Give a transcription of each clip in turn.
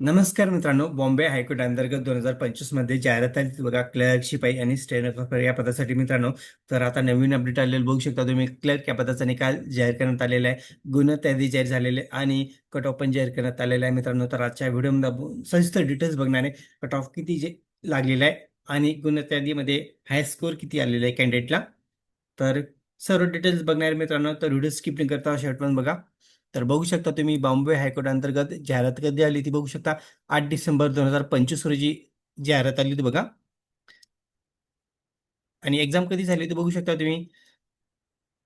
नमस्कार मित्रांनो, बॉम्बे हायकोर्ट अंतर्गत 2025 मध्ये जाहिरात आली बघा, क्लर्क शिपाई आणि स्टेनोग्राफर या पदासाठी मित्रांनो. तर आता नवीन अपडेट आलेलं बघू शकता तुम्ही. क्लर्क या पदाचा निकाल जाहीर करण्यात आलेला आहे, गुणवत्ता जाहीर झालेले आणि कट ऑफ पण जाहीर करण्यात आलेला आहे मित्रांनो. तर आजच्या व्हिडिओमध्ये आपण सविस्तर डिटेल्स बघणार आहे. कट ऑफ किती लागलेला आहे आणि गुणवत्ता यादीमध्ये हाय स्कोर किती आलेला आहे कॅन्डिडेटला. तर सर्व डिटेल्स बघणार आहे मित्रांनो. तर व्हिडिओ स्किप न करता शेवटपर्यंत बघा. तर बघू शकता तुम्ही, बॉम्बे हायकोर्ट अंतर्गत जाहिरात कधी आली ती बघू शकता. 8 डिसेंबर 2025 रोजी जाहिरात आली होती बघा. आणि एक्झाम कधी झाली ते बघू शकता तुम्ही.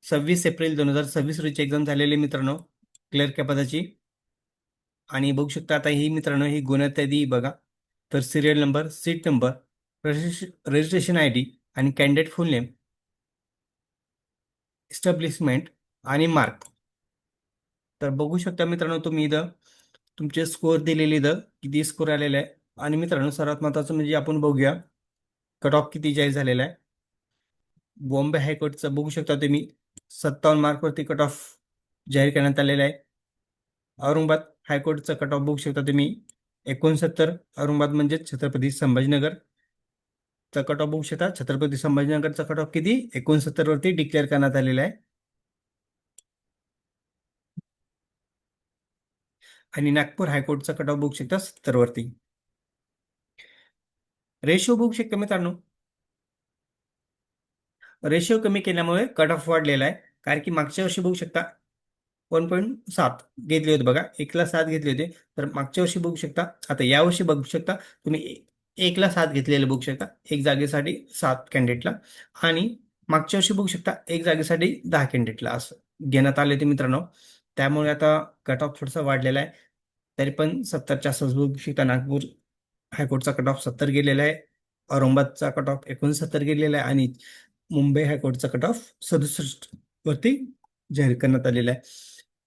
26 एप्रिल 2026 रोजी एक्झाम झालेली मित्रांनो, क्लर्क या पदाची. आणि बघू शकता आता ही मित्रांनो, ही गुणवत्ता यादी बघा. तर serial number, seat number, registration I D आणि कॅन्डिडेट फुल नेम, एस्टॅब्लिशमेंट आणि मार्क. तर बघू शकता मित्रांनो तुम्ही इथं तुमचे स्कोअर दिलेले, इथं किती स्कोअर आलेला आहे. आणि मित्रांनो सर्वात महत्त्वाचं म्हणजे आपण बघूया कट ऑफ किती जाहीर झालेला आहे. बॉम्बे हायकोर्टचं बघू शकता तुम्ही, 57 मार्कवरती कट ऑफ जाहीर करण्यात आलेला आहे. औरंगाबाद हायकोर्टचा कट ऑफ बघू शकता तुम्ही, 69. औरंगाबाद म्हणजे छत्रपती संभाजीनगर चा कट ऑफ बघू शकता. छत्रपती संभाजीनगरचा कट ऑफ किती, 69 वरती डिक्लेअर करण्यात आलेला आहे. आणि नागपूर हायकोर्टचा कट ऑफ बघू शकता 70 वरती. रेशो बघू शकता मित्रांनो, रेशो कमी केल्यामुळे कट ऑफ वाढलेला आहे. कारण की मागच्या वर्षी बघू शकता 1.7 घेतले होते बघा, 1ला 7 घेतले होते. तर मागच्या वर्षी बघू शकता, आता यावर्षी बघू शकता तुम्ही, 1ला 7 घेतलेले बघू शकता, एक जागेसाठी 7 कॅन्डिडेटला. आणि मागच्या वर्षी बघू शकता एक जागेसाठी 10 कॅन्डिडेटला असं घेण्यात आले होते मित्रांनो. त्यामुळे आता कट ऑफ थोडासा वाढलेला आहे. तरी पण 70च्या आसपास बघू शकता. नागपूर हायकोर्टचा कट ऑफ 70 गेलेला आहे, औरंगाबादचा कट ऑफ 69 गेलेला आहे आणि मुंबई हायकोर्टचा कट ऑफ 67 वरती जाहीर करण्यात आलेला आहे.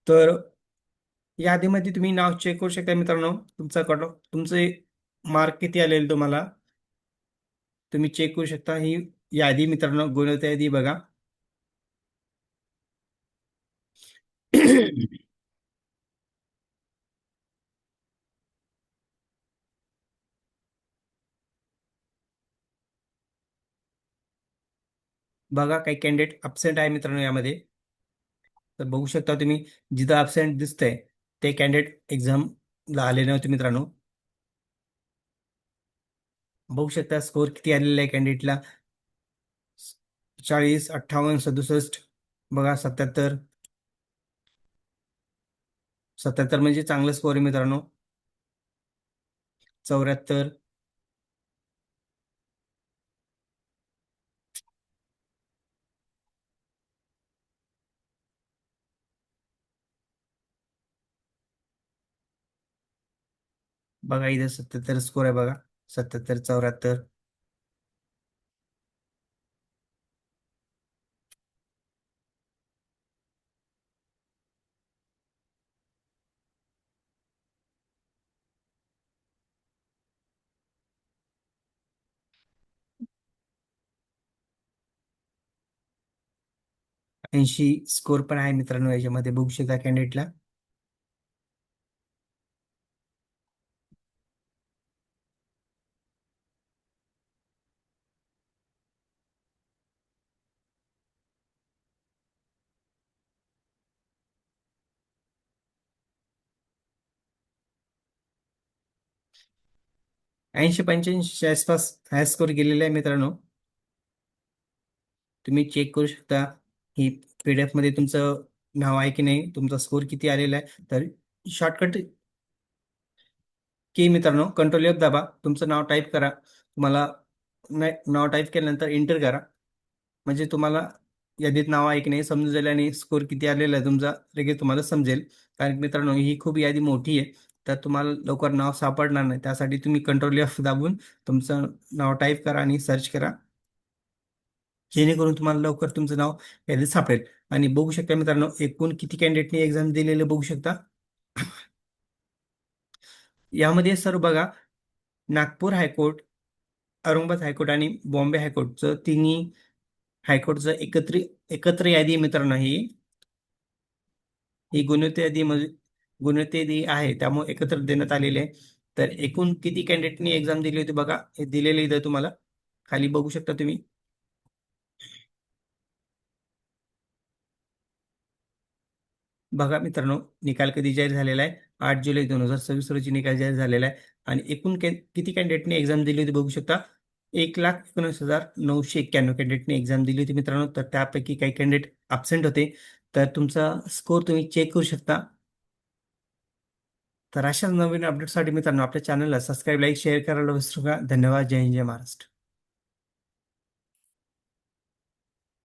तर यादीमध्ये तुम्ही नाव चेक करू शकता मित्रांनो. तुमचा कट ऑफ, तुमचे मार्क किती आलेले तुम्हाला तुम्ही चेक करू शकता. ही यादी मित्रांनो, गुणवत्ता यादी बघा. बघा काही कॅन्डिडेट अब्सेंट आहे मित्रांनो यामध्ये. तर बघू शकता तुम्ही, जिथं अब्सेंट दिसतंय ते कॅन्डिडेट एक्झामला आले नव्हते मित्रांनो. बघू शकता स्कोर किती आलेला आहे कॅन्डिडेटला, 40, 58, 67. बघा 77. 77 म्हणजे चांगलं स्कोर आहे मित्रांनो. 74. बघा इथं 77 स्कोर आहे बघा. 77, 74. 80 स्कोर पण आहे मित्रांनो याच्यामध्ये बघू शकता कॅन्डिडेटला. 80-85 आसपास हाय स्कोर गेलेला आहे मित्रांनो. तुम्ही चेक करू शकता ही पीडीएफ मध्ये तुमचं नाव आहे की नाही, तुमचा स्कोर किती आलेला आहे. तर शॉर्टकट की मित्रांनो, कंट्रोल एफ दाबा, तुमचं नाव टाईप करा. तुम्हाला नाव टाईप केल्यानंतर एंटर करा. म्हणजे तुम्हाला यादीत नाव आहे की नाही समजून जाईल आणि स्कोर किती आलेला आहे तुमचा लगेच तुम्हाला समजेल. कारण की मित्रांनो ही खूप यादी मोठी आहे, तर तुम्हाला लवकर नाव सापडणार नाही. त्यासाठी तुम्ही कंट्रोल एफ दाबून तुमचं नाव टाईप करा आणि सर्च करा, जेणेकरून तुम्हाला लवकर तुमचं नाव यादीत सापडेल. आणि बघू शकता मित्रांनो, एकूण किती कॅन्डिडेटने एक्झाम दिलेले बघू शकता. यामध्ये सर्व बघा, नागपूर हायकोर्ट, औरंगाबाद हायकोर्ट आणि बॉम्बे हायकोर्टचं तिन्ही हायकोर्टचं एकत्र यादी आहे मित्रांनो. ही गुणवत्ता यादी आहे, त्यामुळे एकत्र देण्यात आलेले आहे. तर एकूण किती कॅन्डिडेटनी एक्झाम दिली होती बघा, हे दिलेलं इथं तुम्हाला खाली बघू शकता तुम्ही. बघा मित्रांनो, निकाल कधी जाहीर झालेला आहे? 8 जुलै 2026 रोजी निकाल जाहीर झालेला आहे. आणि एकूण किती कॅन्डिडेटने एक्झाम दिली होती बघू शकता. 1,19,991 कॅन्डिडेटने एक्झाम दिली होती मित्रांनो. तर त्यापैकी काही कॅन्डिडेट अब्सेंट होते. तर तुमचा स्कोर तुम्ही चेक करू शकता. तर अशाच नवीन अपडेटसाठी मित्रांनो आपल्या चॅनलला सबस्क्राईब, लाईक, शेअर करायला विसरू नका. धन्यवाद. जय हिंद, जय महाराष्ट्र.